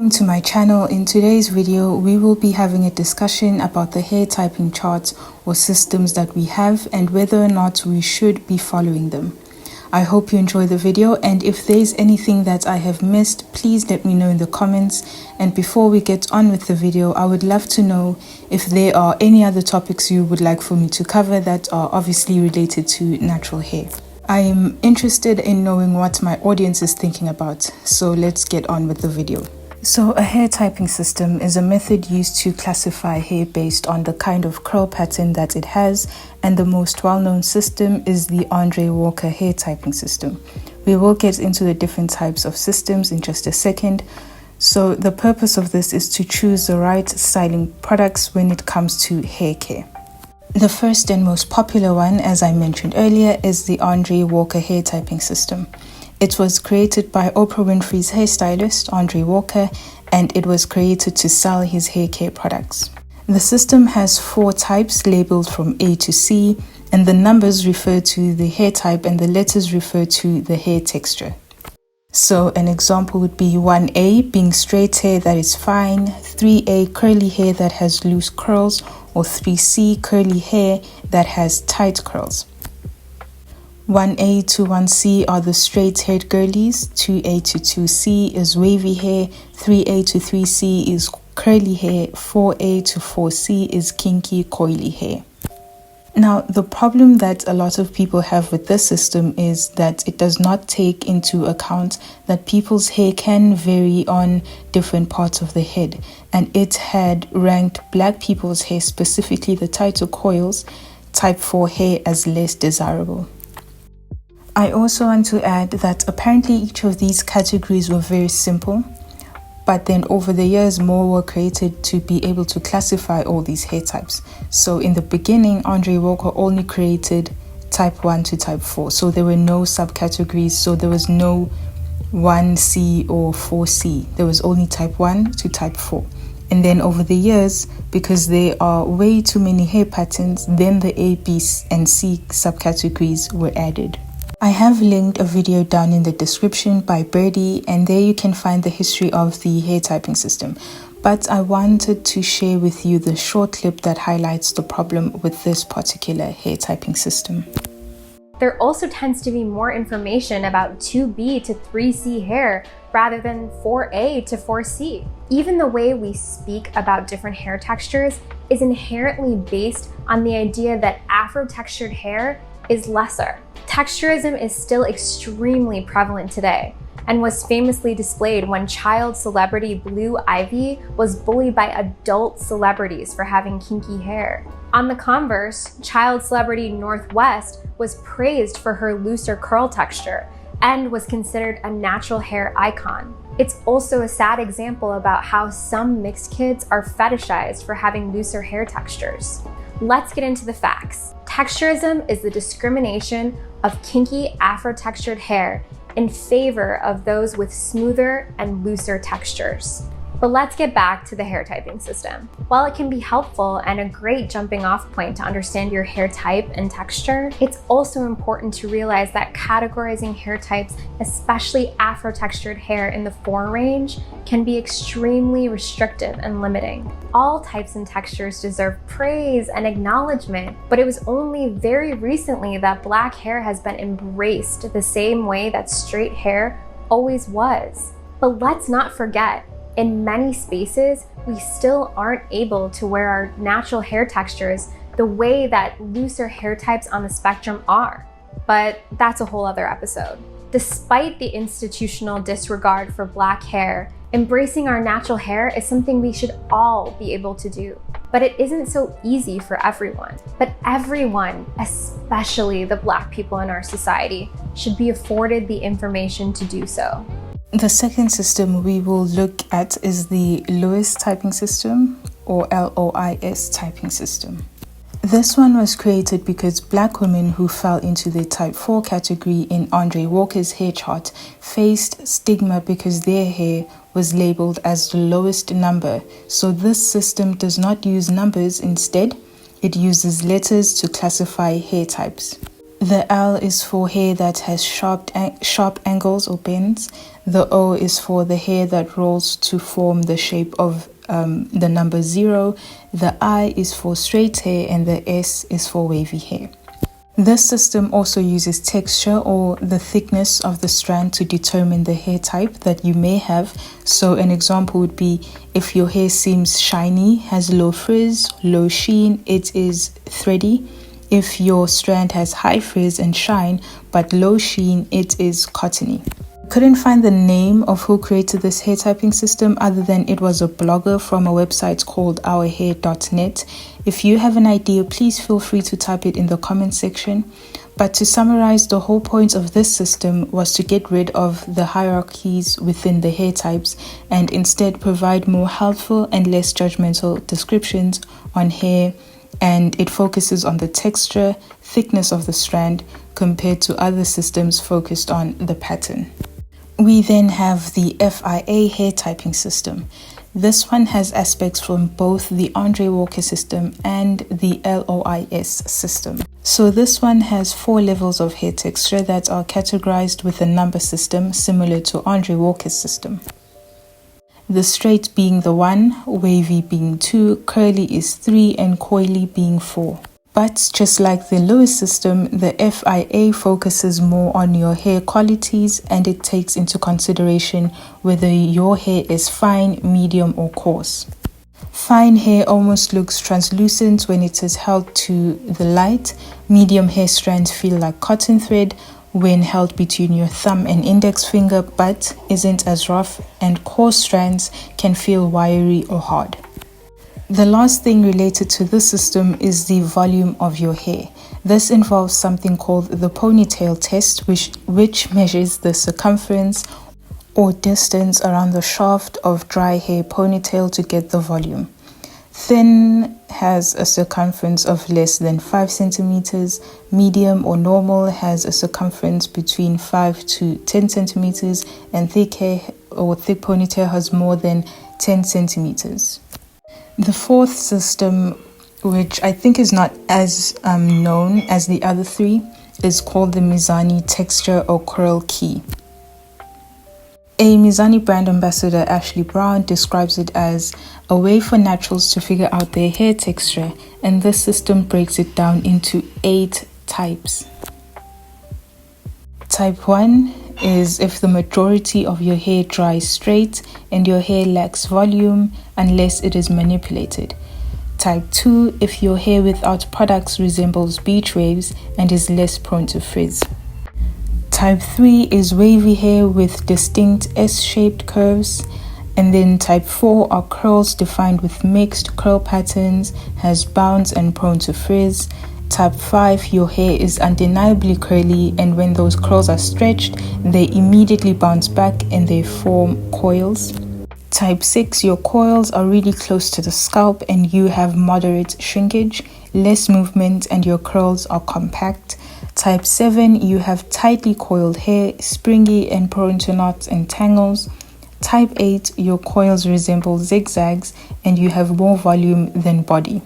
Welcome to my channel. In today's video, we will be having a discussion about the hair typing charts or systems that we have and whether or not we should be following them. I hope you enjoy the video, and if there's anything that I have missed, please let me know in the comments. And before we get on with the video, I would love to know if there are any other topics you would like for me to cover that are obviously related to natural hair. I am interested in knowing what my audience is thinking about, so let's get on with the video. So a hair typing system is a method used to classify hair based on the kind of curl pattern that it has, and the most well-known system is the Andre Walker hair typing system. We will get into the different types of systems in just a second. So the purpose of this is to choose the right styling products when it comes to hair care. The first and most popular one, as I mentioned earlier, is the Andre Walker hair typing system. It was created by Oprah Winfrey's hairstylist, Andre Walker, and it was created to sell his hair care products. The system has 4 types labeled from A to C, and the numbers refer to the hair type and the letters refer to the hair texture. So an example would be 1A being straight hair that is fine, 3A curly hair that has loose curls, or 3C curly hair that has tight curls. 1A to 1C are the straight-haired girlies, 2A to 2C is wavy hair, 3A to 3C is curly hair, 4A to 4C is kinky, coily hair. Now, the problem that a lot of people have with this system is that it does not take into account that people's hair can vary on different parts of the head, and it had ranked black people's hair, specifically the tighter coils, type 4 hair, as less desirable. I also want to add that apparently each of these categories were very simple, but then over the years more were created to be able to classify all these hair types. So in the beginning, Andre Walker only created type 1 to type 4, so there were no subcategories, so there was no 1C or 4C, there was only type 1 to type 4. And then over the years, because there are way too many hair patterns, then the A, B, and C subcategories were added. I have linked a video down in the description by Birdie, and there you can find the history of the hair typing system. But I wanted to share with you the short clip that highlights the problem with this particular hair typing system. There also tends to be more information about 2B to 3C hair rather than 4A to 4C. Even the way we speak about different hair textures is inherently based on the idea that Afro-textured hair is lesser. Texturism is still extremely prevalent today and was famously displayed when child celebrity Blue Ivy was bullied by adult celebrities for having kinky hair. On the converse, child celebrity Northwest was praised for her looser curl texture and was considered a natural hair icon. It's also a sad example about how some mixed kids are fetishized for having looser hair textures. Let's get into the facts. Texturism is the discrimination of kinky Afro-textured hair in favor of those with smoother and looser textures. But let's get back to the hair typing system. While it can be helpful and a great jumping off point to understand your hair type and texture, it's also important to realize that categorizing hair types, especially Afro-textured hair in the 4 range, can be extremely restrictive and limiting. All types and textures deserve praise and acknowledgement, but it was only very recently that black hair has been embraced the same way that straight hair always was. But let's not forget, in many spaces, we still aren't able to wear our natural hair textures the way that looser hair types on the spectrum are. But that's a whole other episode. Despite the institutional disregard for black hair, embracing our natural hair is something we should all be able to do. But it isn't so easy for everyone. But everyone, especially the black people in our society, should be afforded the information to do so. The second system we will look at is the Lois typing system, or LOIS typing system. This one was created because black women who fell into the type 4 category in Andre Walker's hair chart faced stigma because their hair was labeled as the lowest number. So this system does not use numbers, instead, it uses letters to classify hair types. The L is for hair that has sharp angles or bends. The O is for the hair that rolls to form the shape of the number 0. The I is for straight hair, and the S is for wavy hair. This system also uses texture or the thickness of the strand to determine the hair type that you may have. So an example would be if your hair seems shiny, has low frizz, low sheen, it is thready. If your strand has high frizz and shine but low sheen, it is cottony. Couldn't find the name of who created this hair typing system other than it was a blogger from a website called ourhair.net. If you have an idea, please feel free to type it in the comment section. But to summarize, the whole point of this system was to get rid of the hierarchies within the hair types and instead provide more helpful and less judgmental descriptions on hair, and it focuses on the texture, thickness of the strand compared to other systems focused on the pattern. We then have the FIA hair typing system. This one has aspects from both the Andre Walker system and the LOIS system. So this one has 4 levels of hair texture that are categorized with a number system similar to Andre Walker's system. The straight being the 1, wavy being 2, curly is 3, and coily being 4. But just like the Lois system, the FIA focuses more on your hair qualities, and it takes into consideration whether your hair is fine, medium, or coarse. Fine hair almost looks translucent when it is held to the light. Medium hair strands feel like cotton thread when held between your thumb and index finger, but isn't as rough, and coarse strands can feel wiry or hard. The last thing related to this system is the volume of your hair. This involves something called the ponytail test, which measures the circumference or distance around the shaft of dry hair ponytail to get the volume. Thin has a circumference of less than 5 centimeters. Medium or normal has a circumference between 5 to 10 centimeters, and thick hair or thick ponytail has more than 10 centimeters. The fourth system, which I think is not as known as the other 3, is called the Mizani Texture Key. A Mizani brand ambassador, Ashley Brown, describes it as a way for naturals to figure out their hair texture, and this system breaks it down into 8 types. Type 1 is if the majority of your hair dries straight and your hair lacks volume unless it is manipulated. Type 2, if your hair without products resembles beach waves and is less prone to frizz. Type 3 is wavy hair with distinct S-shaped curves. And then type 4 are curls defined with mixed curl patterns, has bounds and prone to frizz. Type 5, your hair is undeniably curly, and when those curls are stretched, they immediately bounce back and they form coils. Type 6, your coils are really close to the scalp and you have moderate shrinkage, less movement, and your curls are compact. Type 7, you have tightly coiled hair, springy and prone to knots and tangles. Type 8, your coils resemble zigzags and you have more volume than body.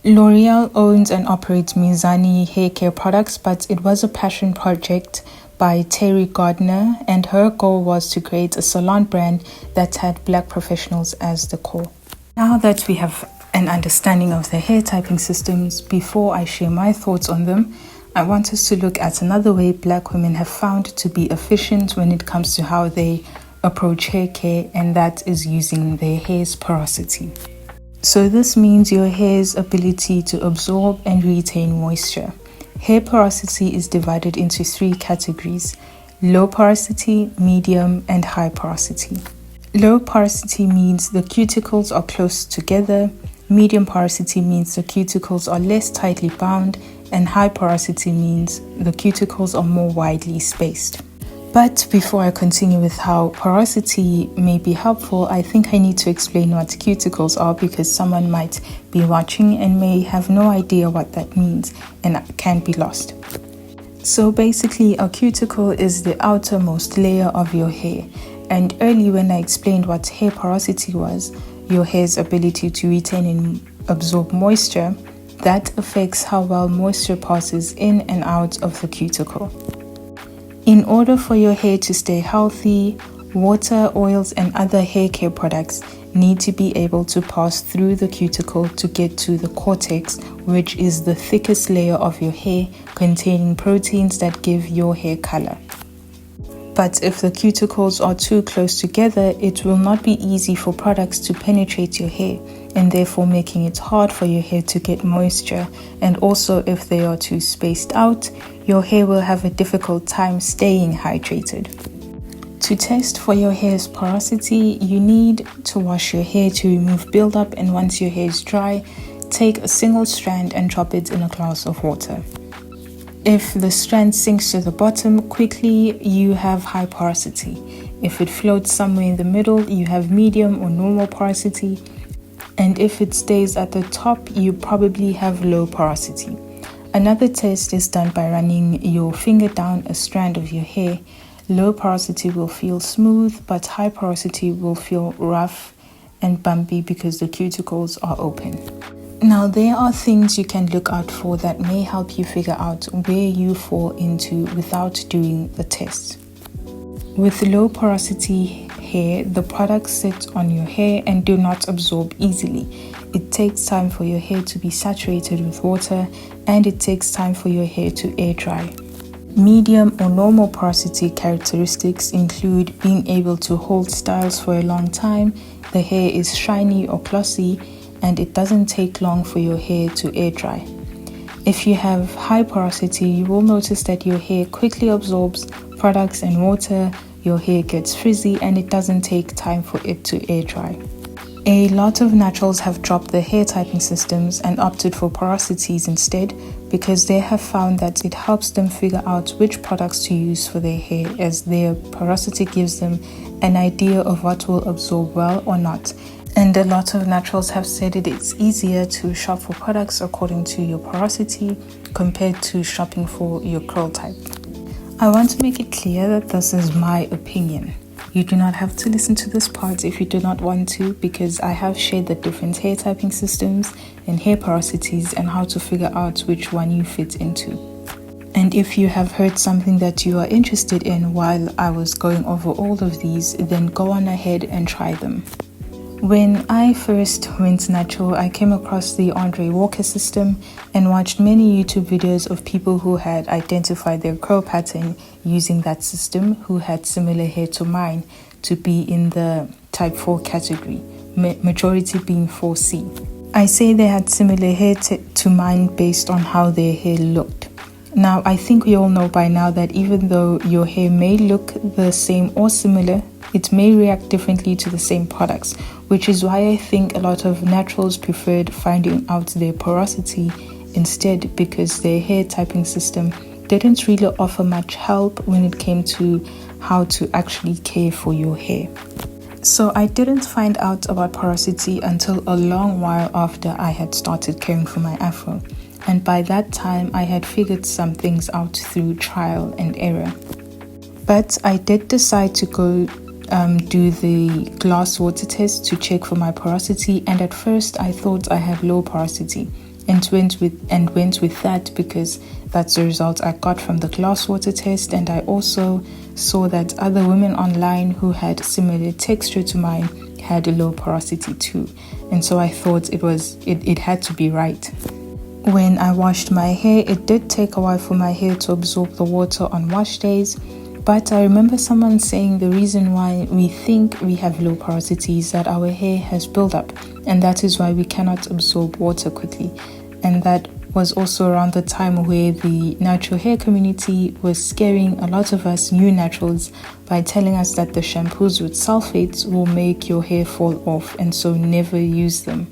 L'Oreal owns and operates Mizani hair care products, but it was a passion project by Terry Gardner, and her goal was to create a salon brand that had Black professionals as the core. Now that we have an understanding of the hair typing systems, before I share my thoughts on them, I want us to look at another way Black women have found to be efficient when it comes to how they approach hair care, and that is using their hair's porosity. So this means your hair's ability to absorb and retain moisture. Hair porosity is divided into 3 categories: low porosity, medium, and high porosity. Low porosity means the cuticles are close together, medium porosity means the cuticles are less tightly bound, and high porosity means the cuticles are more widely spaced. But before I continue with how porosity may be helpful, I think I need to explain what cuticles are, because someone might be watching and may have no idea what that means and can be lost. So basically, a cuticle is the outermost layer of your hair. And earlier when I explained what hair porosity was, your hair's ability to retain and absorb moisture, That affects how well moisture passes in and out of the cuticle. In order for your hair to stay healthy, water, oils, and other hair care products need to be able to pass through the cuticle to get to the cortex, which is the thickest layer of your hair containing proteins that give your hair color. But if the cuticles are too close together, it will not be easy for products to penetrate your hair, and therefore making it hard for your hair to get moisture. And also, if they are too spaced out, your hair will have a difficult time staying hydrated. To test for your hair's porosity, you need to wash your hair to remove buildup, and once your hair is dry, take a single strand and drop it in a glass of water. If the strand sinks to the bottom quickly, you have high porosity. If it floats somewhere in the middle, you have medium or normal porosity. And if it stays at the top, you probably have low porosity. Another test is done by running your finger down a strand of your hair. Low porosity will feel smooth, but high porosity will feel rough and bumpy because the cuticles are open. Now, there are things you can look out for that may help you figure out where you fall into without doing the test. With low porosity hair, the products sit on your hair and do not absorb easily. It takes time for your hair to be saturated with water, and it takes time for your hair to air dry. Medium or normal porosity characteristics include being able to hold styles for a long time, the hair is shiny or glossy, and it doesn't take long for your hair to air dry. If you have high porosity, you will notice that your hair quickly absorbs products and water, your hair gets frizzy, and it doesn't take time for it to air dry. A lot of naturals have dropped their hair typing systems and opted for porosities instead because they have found that it helps them figure out which products to use for their hair, as their porosity gives them an idea of what will absorb well or not. And a lot of naturals have said it's easier to shop for products according to your porosity compared to shopping for your curl type. I want to make it clear that this is my opinion. You do not have to listen to this part if you do not want to, because I have shared the different hair typing systems and hair porosities and how to figure out which one you fit into. And if you have heard something that you are interested in while I was going over all of these, then go on ahead and try them. When I first went natural, I came across the Andre Walker system and watched many YouTube videos of people who had identified their curl pattern using that system, who had similar hair to mine, to be in the type 4 category, majority being 4C. I say they had similar hair to mine based on how their hair looked. Now, I think we all know by now that even though your hair may look the same or similar, it may react differently to the same products, which is why I think a lot of naturals preferred finding out their porosity instead, because their hair typing system didn't really offer much help when it came to how to actually care for your hair. So I didn't find out about porosity until a long while after I had started caring for my afro. And by that time, I had figured some things out through trial and error. But I did decide to go do the glass water test to check for my porosity, and at first I thought I had low porosity and went with that because that's the result I got from the glass water test. And I also saw that other women online who had similar texture to mine had a low porosity too, and so I thought it had to be right. When I washed my hair, it did take a while for my hair to absorb the water on wash days. But I remember someone saying the reason why we think we have low porosity is that our hair has buildup, and that is why we cannot absorb water quickly. And that was also around the time where the natural hair community was scaring a lot of us new naturals by telling us that the shampoos with sulfates will make your hair fall off, and so never use them.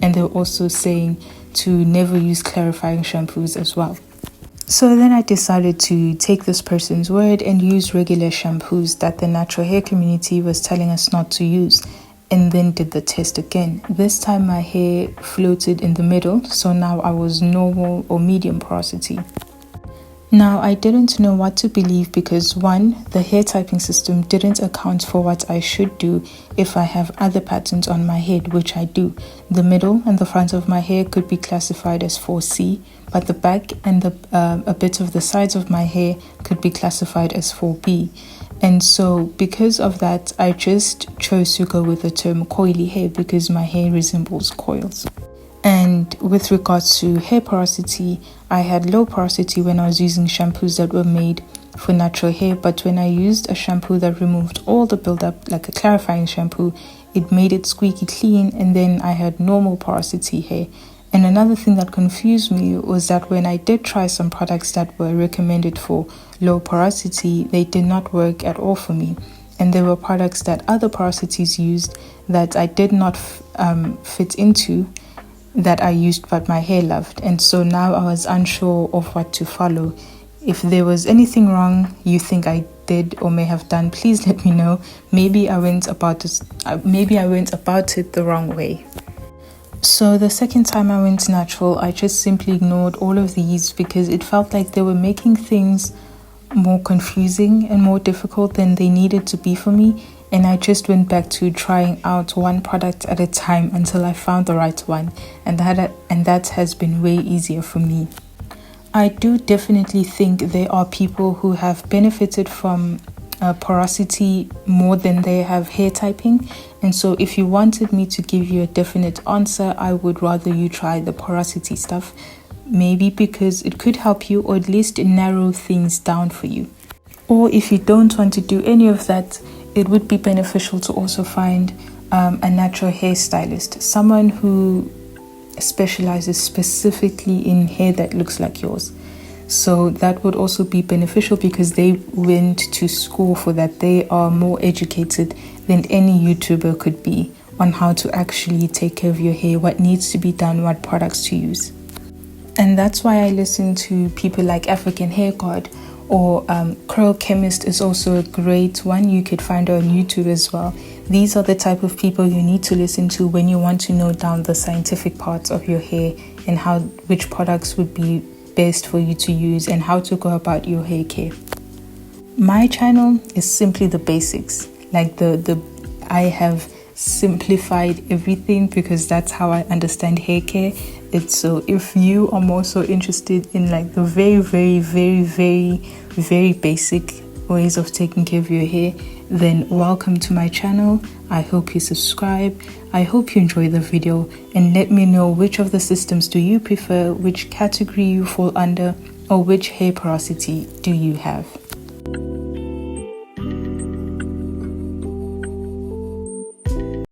And they were also saying to never use clarifying shampoos as well. So then I decided to take this person's word and use regular shampoos that the natural hair community was telling us not to use, and then did the test again. This time my hair floated in the middle, so now I was normal or medium porosity. Now, I didn't know what to believe because one, the hair typing system didn't account for what I should do if I have other patterns on my head, which I do. The middle and the front of my hair could be classified as 4C, but the back and a bit of the sides of my hair could be classified as 4B. And so because of that, I just chose to go with the term coily hair because my hair resembles coils. And with regards to hair porosity, I had low porosity when I was using shampoos that were made for natural hair, but when I used a shampoo that removed all the buildup, like a clarifying shampoo, it made it squeaky clean, and then I had normal porosity hair. And another thing that confused me was that when I did try some products that were recommended for low porosity, they did not work at all for me. And there were products that other porosities used that I did not fit into, that I used but my hair loved. And so now I was unsure of what to follow. If there was anything wrong you think I did or may have done, please let me know. Maybe I went about it the wrong way. So the second time I went natural, I just simply ignored all of these because it felt like they were making things more confusing and more difficult than they needed to be for me. And I just went back to trying out one product at a time until I found the right one, and that has been way easier for me. I do definitely think there are people who have benefited from porosity more than they have hair typing, and so if you wanted me to give you a definite answer, I would rather you try the porosity stuff, maybe because it could help you or at least narrow things down for you. Or if you don't want to do any of that, it would be beneficial to also find a natural hairstylist, someone who specializes specifically in hair that looks like yours. So that would also be beneficial because they went to school for that. They are more educated than any YouTuber could be on how to actually take care of your hair, what needs to be done, what products to use. And that's why I listen to people like African Hair God, or Curl Chemist is also a great one. You could find her on YouTube as well. These are the type of people you need to listen to when you want to know down the scientific parts of your hair and which products would be best for you to use and how to go about your hair care. My channel is simply the basics. Like I have simplified everything because that's how I understand hair care. So if you are more so interested in like the very, very, very, very, very basic ways of taking care of your hair, then welcome to my channel. I hope you subscribe. I hope you enjoy the video, and let me know which of the systems do you prefer, which category you fall under, or which hair porosity do you have.